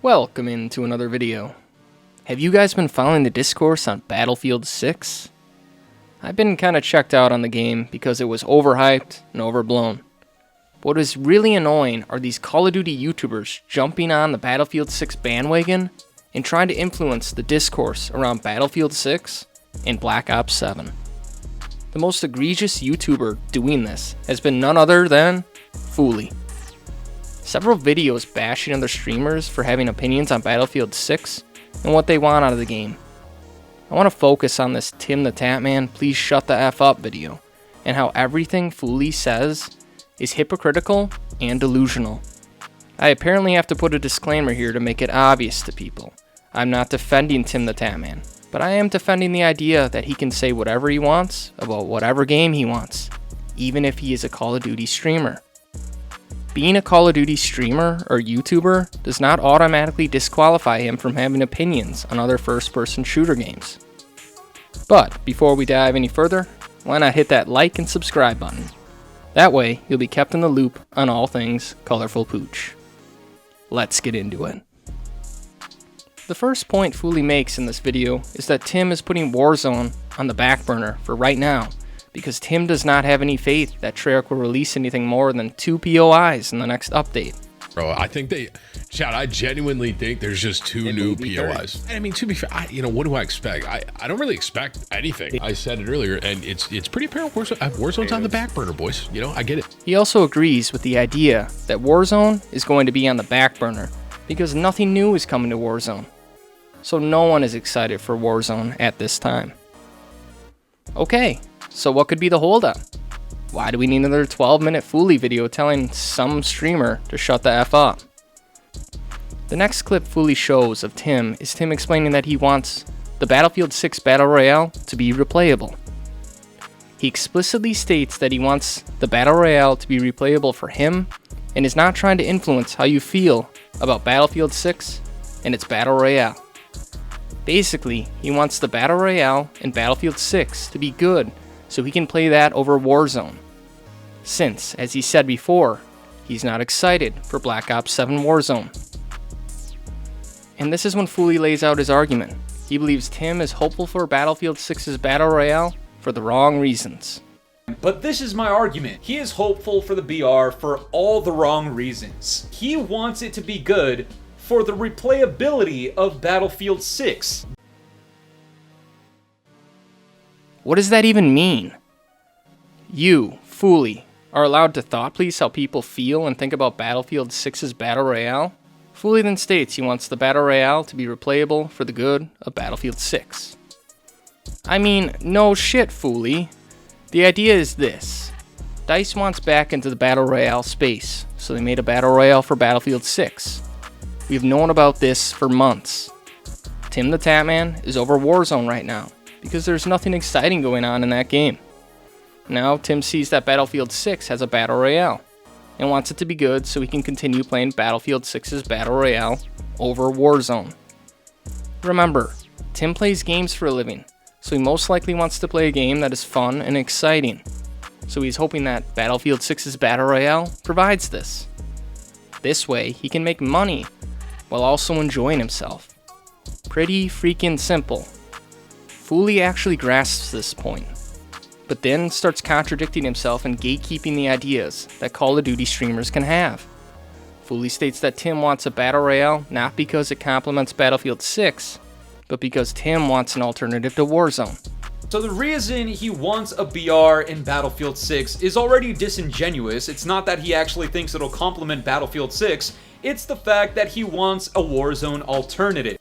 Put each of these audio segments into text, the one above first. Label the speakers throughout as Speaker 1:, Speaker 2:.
Speaker 1: Welcome into another video. Have you guys been following the discourse on Battlefield 6? I've been kinda checked out on the game because it was overhyped and overblown. What is really annoying are these Call of Duty YouTubers jumping on the Battlefield 6 bandwagon and trying to influence the discourse around Battlefield 6 and Black Ops 7. The most egregious YouTuber doing this has been none other than Fooly. Several videos bashing other streamers for having opinions on Battlefield 6 and what they want out of the game. I want to focus on this Tim the Tatman please shut the F up video and how everything Fooly says is hypocritical and delusional. I apparently have to put a disclaimer here to make it obvious to people. I'm not defending Tim the Tatman, but I am defending the idea that he can say whatever he wants about whatever game he wants, even if he is a Call of Duty streamer. Being a Call of Duty streamer or YouTuber does not automatically disqualify him from having opinions on other first-person shooter games. But before we dive any further, why not hit that like and subscribe button? That way, you'll be kept in the loop on all things Colorful Pooch. Let's get into it. The first point Fooly makes in this video is that Tim is putting Warzone on the back burner for right now, because Tim does not have any faith that Treyarch will release anything more than 2 POIs in the next update.
Speaker 2: Bro, I think Chad, I genuinely think there's just two new POIs. I mean, to be fair, what do I expect? I don't really expect anything. I said it earlier, and it's pretty apparent Warzone's on the back burner, boys. I get it.
Speaker 1: He also agrees with the idea that Warzone is going to be on the back burner because nothing new is coming to Warzone. So no one is excited for Warzone at this time. Okay, so what could be the holdup? Why do we need another 12-minute Fooly video telling some streamer to shut the F up? The next clip Fooly shows of Tim is Tim explaining that he wants the Battlefield 6 Battle Royale to be replayable. He explicitly states that he wants the Battle Royale to be replayable for him and is not trying to influence how you feel about Battlefield 6 and its Battle Royale. Basically, he wants the Battle Royale in Battlefield 6 to be good so he can play that over Warzone. Since, as he said before, he's not excited for Black Ops 7 Warzone. And this is when Fooly lays out his argument. He believes Tim is hopeful for Battlefield 6's Battle Royale for the wrong reasons.
Speaker 3: But this is my argument. He is hopeful for the BR for all the wrong reasons. He wants it to be good for the replayability of Battlefield 6.
Speaker 1: What does that even mean? You, Fooly, are allowed to thought police how people feel and think about Battlefield 6's Battle Royale? Fooly then states he wants the Battle Royale to be replayable for the good of Battlefield 6. I mean, no shit, Fooly. The idea is this. DICE wants back into the Battle Royale space, so they made a Battle Royale for Battlefield 6. We've known about this for months. Tim the Tatman is over Warzone right now, because there's nothing exciting going on in that game. Now Tim sees that Battlefield 6 has a Battle Royale, and wants it to be good so he can continue playing Battlefield 6's Battle Royale over Warzone. Remember, Tim plays games for a living, so he most likely wants to play a game that is fun and exciting. So he's hoping that Battlefield 6's Battle Royale provides this. This way, he can make money while also enjoying himself. Pretty freaking simple. Fooly actually grasps this point, but then starts contradicting himself and gatekeeping the ideas that Call of Duty streamers can have. Fooly states that Tim wants a Battle Royale not because it complements Battlefield 6, but because Tim wants an alternative to Warzone.
Speaker 3: So the reason he wants a BR in Battlefield 6 is already disingenuous. It's not that he actually thinks it'll complement Battlefield 6, it's the fact that he wants a Warzone alternative.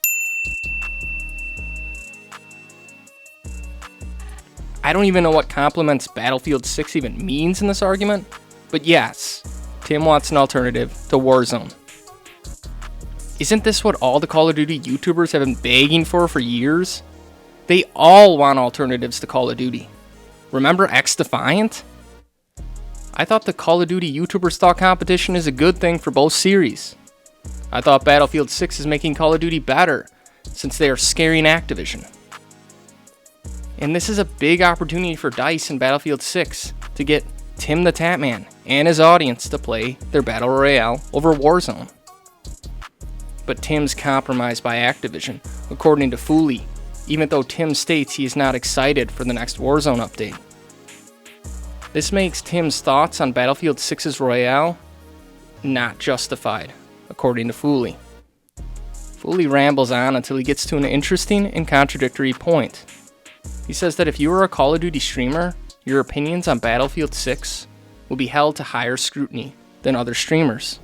Speaker 1: I don't even know what complements Battlefield 6 even means in this argument, but yes, Tim wants an alternative to Warzone. Isn't this what all the Call of Duty YouTubers have been begging for years? They all want alternatives to Call of Duty. Remember X-Defiant? I thought the Call of Duty YouTubers thought competition is a good thing for both series. I thought Battlefield 6 is making Call of Duty better, since they are scaring Activision. And this is a big opportunity for DICE in Battlefield 6 to get Tim the Tatman and his audience to play their Battle Royale over Warzone. but Tim's compromised by Activision, according to Fooly, even though Tim states he is not excited for the next Warzone update. This makes Tim's thoughts on Battlefield 6's Royale not justified, according to Fooly. Fooly rambles on until he gets to an interesting and contradictory point. He says that if you are a Call of Duty streamer, your opinions on Battlefield 6 will be held to higher scrutiny than other streamers.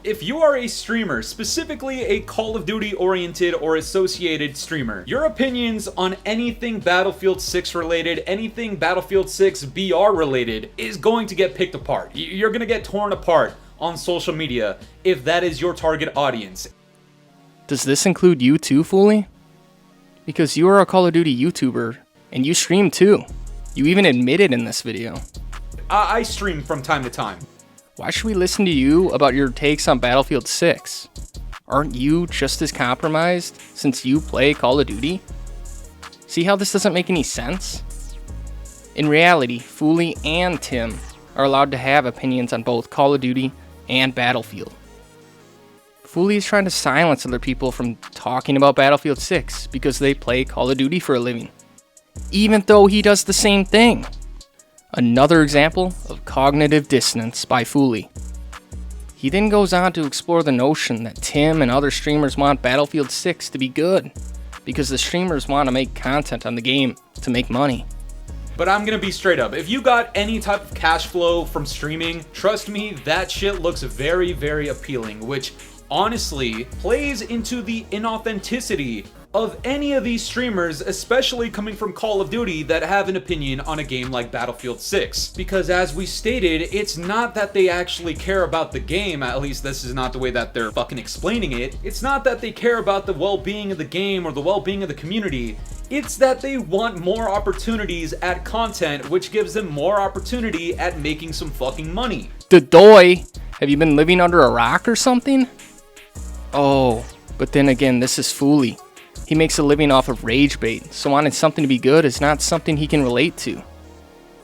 Speaker 3: If you are a streamer, specifically a Call of Duty oriented or associated streamer, your opinions on anything Battlefield 6 related, anything Battlefield 6 BR related is going to get picked apart. You're going to get torn apart on social media if that is your target audience.
Speaker 1: Does this include you too, Fooly? Because you are a Call of Duty YouTuber and you stream too. You even admitted in this video.
Speaker 3: I stream from time to time.
Speaker 1: Why should we listen to you about your takes on Battlefield 6? Aren't you just as compromised since you play Call of Duty? See how this doesn't make any sense? In reality, Fooly and Tim are allowed to have opinions on both Call of Duty and Battlefield. Fooly is trying to silence other people from talking about Battlefield 6 because they play Call of Duty for a living, even though he does the same thing. Another example of cognitive dissonance by Fooly. He then goes on to explore the notion that Tim and other streamers want Battlefield 6 to be good because the streamers want to make content on the game to make money.
Speaker 3: But I'm gonna be straight up. If you got any type of cash flow from streaming, trust me, that shit looks very, very appealing, which honestly plays into the inauthenticity of any of these streamers, especially coming from Call of Duty, that have an opinion on a game like Battlefield 6. Because as we stated, it's not that they actually care about the game, at least this is not the way that they're fucking explaining it. It's not that they care about the well-being of the game or the well-being of the community. It's that they want more opportunities at content, which gives them more opportunity at making some fucking money.
Speaker 1: Dodoy, have you been living under a rock or something? Oh, but then again, this is Fooly. He makes a living off of rage bait, so wanting something to be good is not something he can relate to.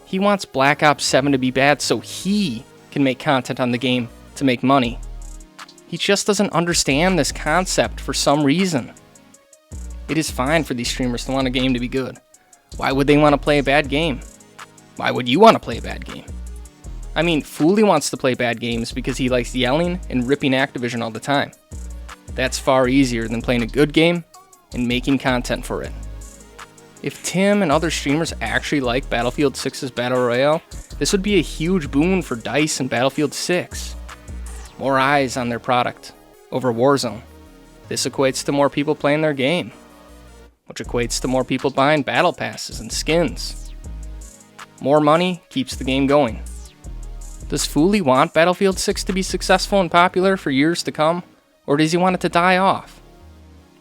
Speaker 1: He wants Black Ops 7 to be bad so he can make content on the game to make money. He just doesn't understand this concept for some reason. It is fine for these streamers to want a game to be good. Why would they want to play a bad game? Why would you want to play a bad game? I mean, Fooly wants to play bad games because he likes yelling and ripping Activision all the time. That's far easier than playing a good game and making content for it. If Tim and other streamers actually like Battlefield 6's Battle Royale, this would be a huge boon for DICE and Battlefield 6. More eyes on their product over Warzone. This equates to more people playing their game, which equates to more people buying battle passes and skins. More money keeps the game going. Does Fooly want Battlefield 6 to be successful and popular for years to come, or does he want it to die off?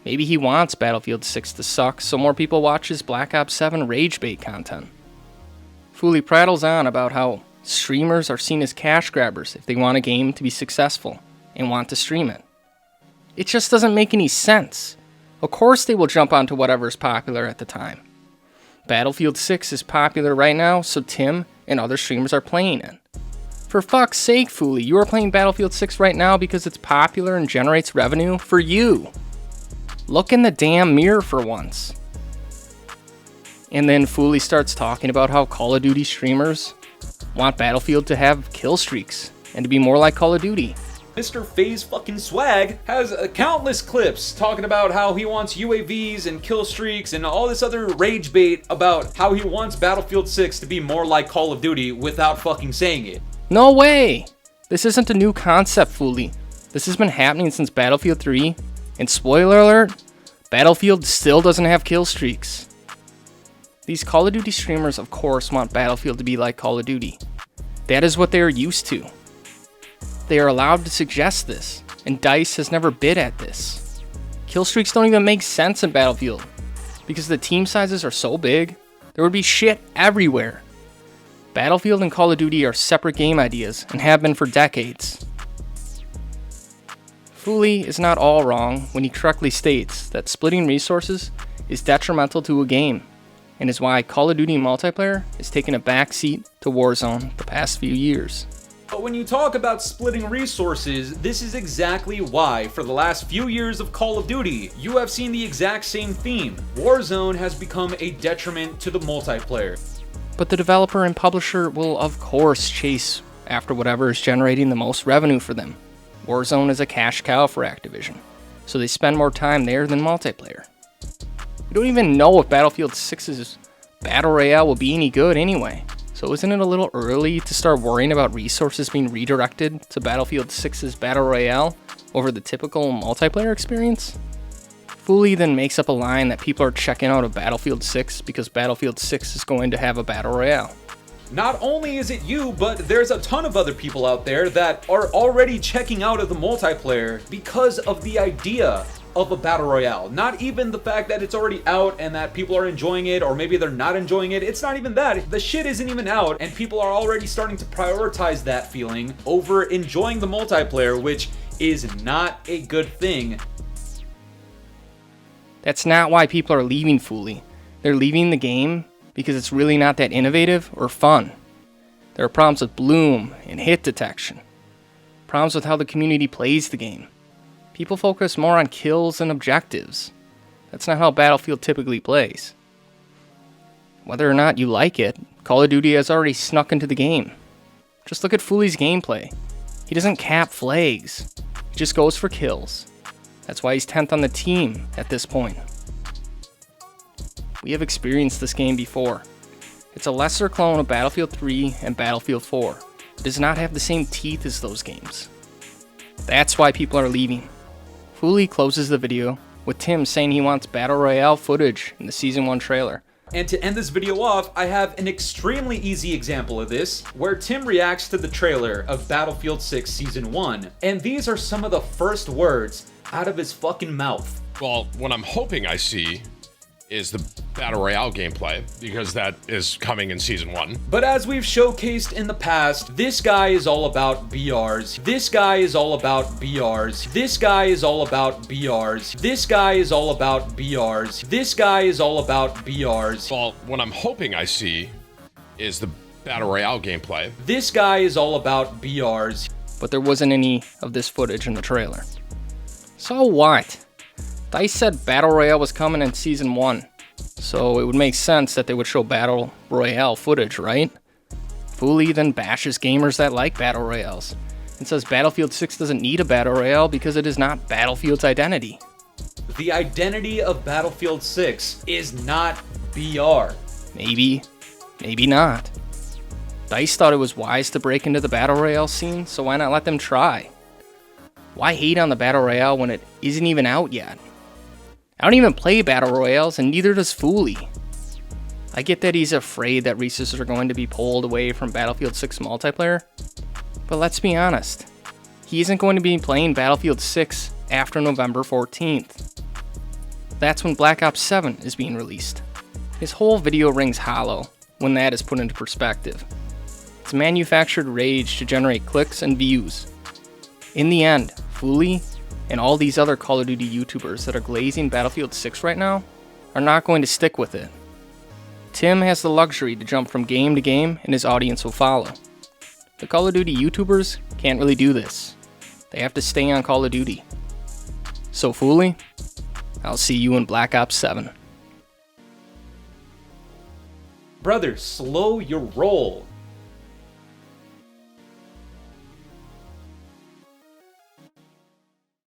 Speaker 1: Maybe he wants Battlefield 6 to suck so more people watch his Black Ops 7 rage bait content. Fooly prattles on about how streamers are seen as cash grabbers if they want a game to be successful and want to stream it. It just doesn't make any sense. Of course they will jump onto whatever is popular at the time. Battlefield 6 is popular right now, so Tim and other streamers are playing it. For fuck's sake, Fooly, you are playing Battlefield 6 right now because it's popular and generates revenue for you. Look in the damn mirror for once. And then Fooly starts talking about how Call of Duty streamers want Battlefield to have kill streaks and to be more like Call of Duty.
Speaker 3: Mr. FaZe fucking Swag has countless clips talking about how he wants UAVs and kill streaks and all this other rage bait about how he wants Battlefield 6 to be more like Call of Duty without fucking saying it.
Speaker 1: No way! This isn't a new concept, Fooly. This has been happening since Battlefield 3, and spoiler alert, Battlefield still doesn't have kill streaks. These Call of Duty streamers of course want Battlefield to be like Call of Duty. That is what they are used to. They are allowed to suggest this, and DICE has never bid at this. Kill streaks don't even make sense in Battlefield, because the team sizes are so big, there would be shit everywhere. Battlefield and Call of Duty are separate game ideas, and have been for decades. Fooly is not all wrong when he correctly states that splitting resources is detrimental to a game, and is why Call of Duty multiplayer has taken a backseat to Warzone the past few years.
Speaker 3: But when you talk about splitting resources, this is exactly why, for the last few years of Call of Duty, you have seen the exact same theme. Warzone has become a detriment to the multiplayer.
Speaker 1: But the developer and publisher will of course chase after whatever is generating the most revenue for them. Warzone is a cash cow for Activision, so they spend more time there than multiplayer. We don't even know if Battlefield 6's Battle Royale will be any good anyway, so isn't it a little early to start worrying about resources being redirected to Battlefield 6's Battle Royale over the typical multiplayer experience? Fooly then makes up a line that people are checking out of Battlefield 6 because Battlefield 6 is going to have a Battle Royale.
Speaker 3: Not only is it you, but there's a ton of other people out there that are already checking out of the multiplayer because of the idea of a Battle Royale. Not even the fact that it's already out and that people are enjoying it, or maybe they're not enjoying it. It's not even that. The shit isn't even out, and people are already starting to prioritize that feeling over enjoying the multiplayer, which is not a good thing.
Speaker 1: That's not why people are leaving Fooly. They're leaving the game because it's really not that innovative or fun. There are problems with bloom and hit detection. Problems with how the community plays the game. People focus more on kills and objectives. That's not how Battlefield typically plays. Whether or not you like it, Call of Duty has already snuck into the game. Just look at Fooly's gameplay. He doesn't cap flags. He just goes for kills. That's why he's 10th on the team at this point. We have experienced this game before. It's a lesser clone of Battlefield 3 and Battlefield 4. It does not have the same teeth as those games. That's why people are leaving. Fooly closes the video with Tim saying he wants Battle Royale footage in the Season 1 trailer.
Speaker 3: And to end this video off, I have an extremely easy example of this, where Tim reacts to the trailer of Battlefield 6 Season 1, and these are some of the first words out of his fucking mouth.
Speaker 2: Well, what I'm hoping I see is the Battle Royale gameplay, because that is coming in Season 1.
Speaker 3: But as we've showcased in the past, this guy is all about BRs. This guy is all about BRs. This guy is all about BRs. This guy is all about BRs. This guy is all about BRs.
Speaker 2: Well, what I'm hoping I see is the Battle Royale gameplay.
Speaker 3: This guy is all about BRs.
Speaker 1: But there wasn't any of this footage in the trailer. So what? DICE said Battle Royale was coming in Season 1, so it would make sense that they would show Battle Royale footage, right? Fooly then bashes gamers that like Battle Royales, and says Battlefield 6 doesn't need a Battle Royale because it is not Battlefield's identity.
Speaker 3: The identity of Battlefield 6 is not BR.
Speaker 1: Maybe, maybe not. DICE thought it was wise to break into the Battle Royale scene, so why not let them try? Why hate on the Battle Royale when it isn't even out yet? I don't even play Battle Royales, and neither does Fooly. I get that he's afraid that resources are going to be pulled away from Battlefield 6 multiplayer, but let's be honest. He isn't going to be playing Battlefield 6 after November 14th. That's when Black Ops 7 is being released. His whole video rings hollow when that is put into perspective. It's manufactured rage to generate clicks and views. In the end, Fooly and all these other Call of Duty YouTubers that are glazing Battlefield 6 right now are not going to stick with it. Tim has the luxury to jump from game to game and his audience will follow. The Call of Duty YouTubers can't really do this. They have to stay on Call of Duty. So Fooly, I'll see you in Black Ops 7.
Speaker 3: Brother, slow your roll.